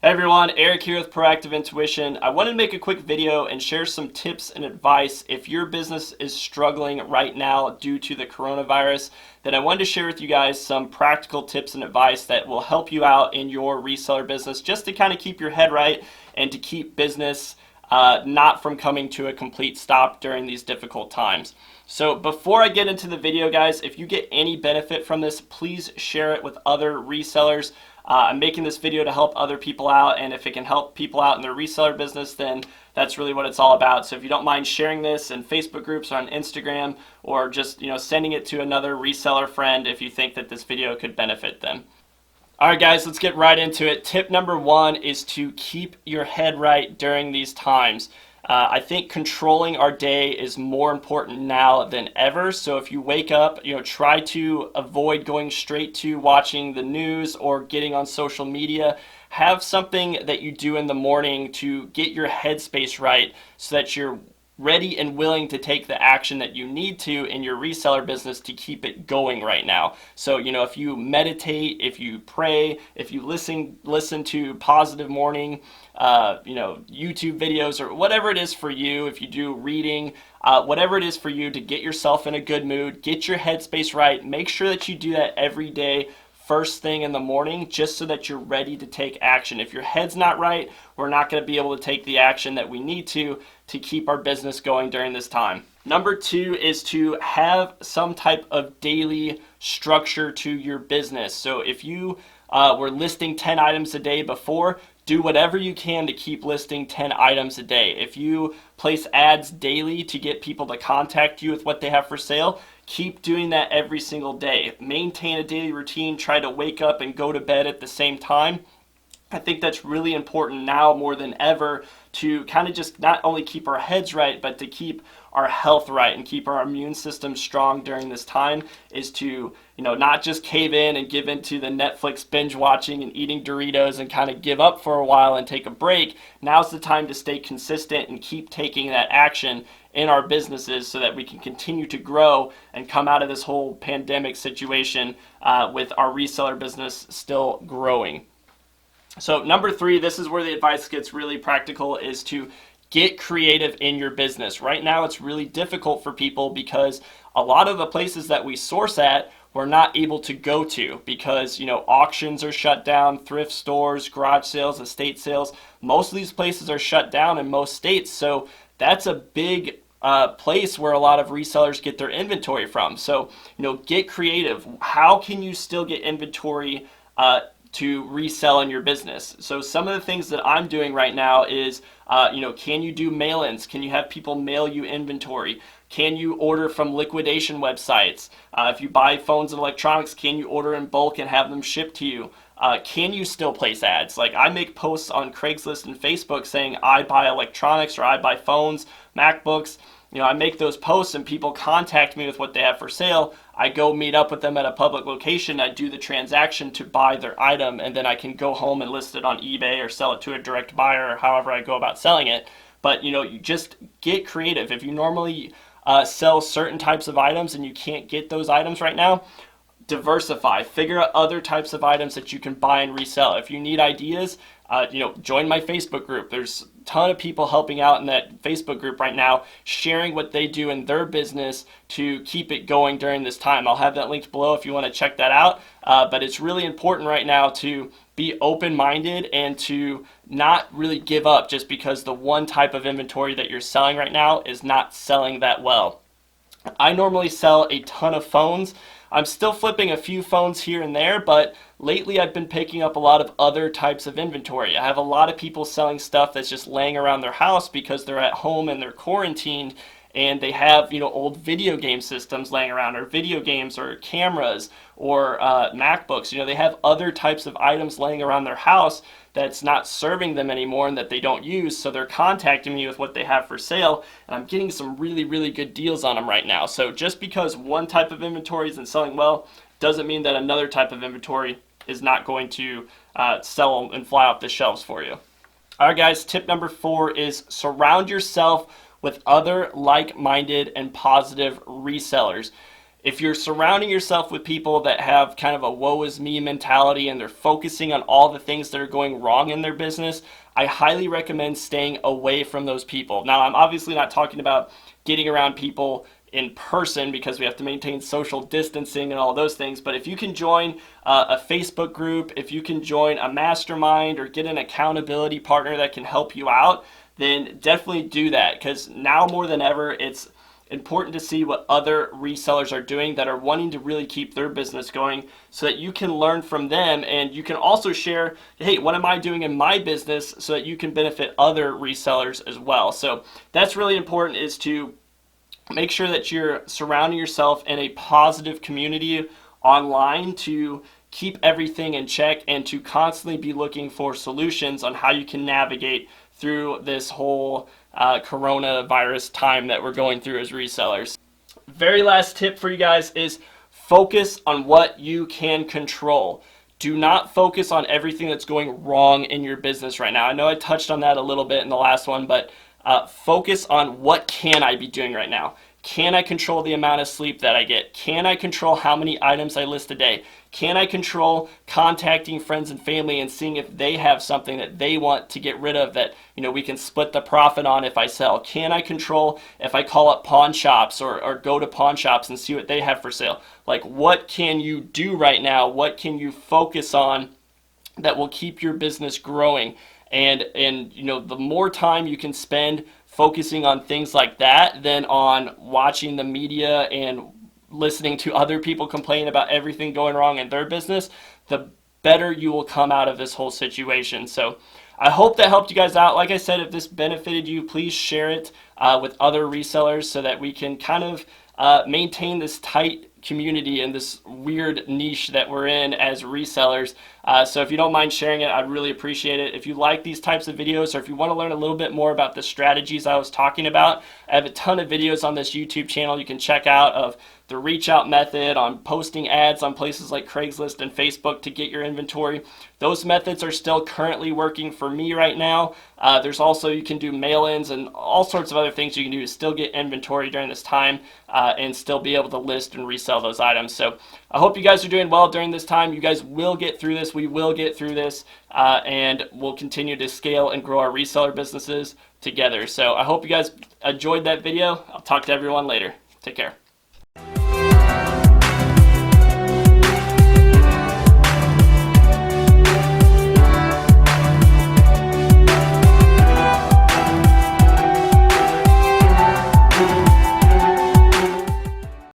Hey everyone, Eric here with Proactive Intuition. I wanted to make a quick video and share some tips and advice if your business is struggling right now due to the coronavirus. Then I wanted to share with you guys some practical tips and advice that will help you out in your reseller business just to kind of keep your head right and to keep business not from coming to a complete stop during these difficult times. So before I get into the video, guys, if you get any benefit from this, please share it with other resellers. I'm making this video to help other people out, and if it can help people out in their reseller business, then that's really what it's all about. So if you don't mind sharing this in Facebook groups or on Instagram, or just sending it to another reseller friend if you think that this video could benefit them. All right, guys, let's get right into it. Tip number one is to keep your head right during these times. I think controlling our day is more important now than ever. So if you wake up, try to avoid going straight to watching the news or getting on social media. Have something that you do in the morning to get your headspace right so that you're ready and willing to take the action that you need to in your reseller business to keep it going right now. So, if you meditate, if you pray, if you listen to positive morning, YouTube videos or whatever it is for you, if you do reading, whatever it is for you to get yourself in a good mood, get your headspace right, make sure that you do that every day. First thing in the morning, just so that you're ready to take action. If your head's not right, we're not going to be able to take the action that we need to keep our business going during this time. Number two is to have some type of daily structure to your business. So if you were listing 10 items a day before, do whatever you can to keep listing 10 items a day. If you place ads daily to get people to contact you with what they have for sale, keep doing that every single day. Maintain a daily routine. Try to wake up and go to bed at the same time. I think that's really important now more than ever to kind of just not only keep our heads right, but to keep our health right and keep our immune system strong during this time, is to not just cave in and give into the Netflix binge watching and eating Doritos and kind of give up for a while and take a break. Now's the time to stay consistent and keep taking that action in our businesses so that we can continue to grow and come out of this whole pandemic situation with our reseller business still growing. So number three, this is where the advice gets really practical, is to get creative in your business. Right now, it's really difficult for people because a lot of the places that we source at, we're not able to go to because, auctions are shut down, thrift stores, garage sales, estate sales. Most of these places are shut down in most states. So that's a big place where a lot of resellers get their inventory from. So, get creative. How can you still get inventory to resell in your business? So some of the things that I'm doing right now is, can you do mail-ins? Can you have people mail you inventory? Can you order from liquidation websites? If you buy phones and electronics, can you order in bulk and have them shipped to you? Can you still place ads? Like, I make posts on Craigslist and Facebook saying I buy electronics or I buy phones, MacBooks. I make those posts and people contact me with what they have for sale. I go meet up with them at a public location. I do the transaction to buy their item, and then I can go home and list it on eBay or sell it to a direct buyer or however I go about selling it. But, you just get creative. If you normally sell certain types of items and you can't get those items right now, diversify. Figure out other types of items that you can buy and resell. If you need ideas, join my Facebook group. There's a ton of people helping out in that Facebook group right now, sharing what they do in their business to keep it going during this time. I'll have that linked below if you want to check that out. But it's really important right now to be open-minded and to not really give up just because the one type of inventory that you're selling right now is not selling that well. I normally sell a ton of phones. I'm still flipping a few phones here and there, but lately I've been picking up a lot of other types of inventory. I have a lot of people selling stuff that's just laying around their house because they're at home and they're quarantined, and they have old video game systems laying around, or video games, or cameras, or MacBooks. They have other types of items laying around their house that's not serving them anymore and that they don't use, so they're contacting me with what they have for sale, and I'm getting some really, really good deals on them right now. So just because one type of inventory isn't selling well doesn't mean that another type of inventory is not going to sell and fly off the shelves for you. All right, guys, tip number four is surround yourself with other like-minded and positive resellers. if you're surrounding yourself with people that have kind of a woe is me mentality and they're focusing on all the things that are going wrong in their business, I highly recommend staying away from those people. Now, I'm obviously not talking about getting around people in person because we have to maintain social distancing and all those things, but if you can join a Facebook group, if you can join a mastermind or get an accountability partner that can help you out, then definitely do that, because now more than ever, it's important to see what other resellers are doing that are wanting to really keep their business going, so that you can learn from them, and you can also share, hey, what am I doing in my business, so that you can benefit other resellers as well. So that's really important, is to make sure that you're surrounding yourself in a positive community online to keep everything in check and to constantly be looking for solutions on how you can navigate through this whole coronavirus time that we're going through as resellers. Very last tip for you guys is focus on what you can control. Do not focus on everything that's going wrong in your business right now. I know I touched on that a little bit in the last one, but focus on what can I be doing right now. Can I control the amount of sleep that I get? Can I control how many items I list a day? Can I control contacting friends and family and seeing if they have something that they want to get rid of that, we can split the profit on if I sell? Can I control if I call up pawn shops or go to pawn shops and see what they have for sale? Like, what can you do right now? What can you focus on that will keep your business growing? And the more time you can spend focusing on things like that than on watching the media and listening to other people complain about everything going wrong in their business, the better you will come out of this whole situation. So I hope that helped you guys out. Like I said, if this benefited you, please share it with other resellers so that we can kind of maintain this tight community and this weird niche that we're in as resellers. So if you don't mind sharing it, I'd really appreciate it. If you like these types of videos, or if you want to learn a little bit more about the strategies I was talking about, I have a ton of videos on this YouTube channel you can check out of the reach out method, on posting ads on places like Craigslist and Facebook to get your inventory. Those methods are still currently working for me right now. There's also, you can do mail-ins and all sorts of other things you can do to still get inventory during this time and still be able to list and resell those items. So I hope you guys are doing well during this time. You guys will get through this. We will get through this, and we'll continue to scale and grow our reseller businesses together. So I hope you guys enjoyed that video. I'll talk to everyone later. Take care.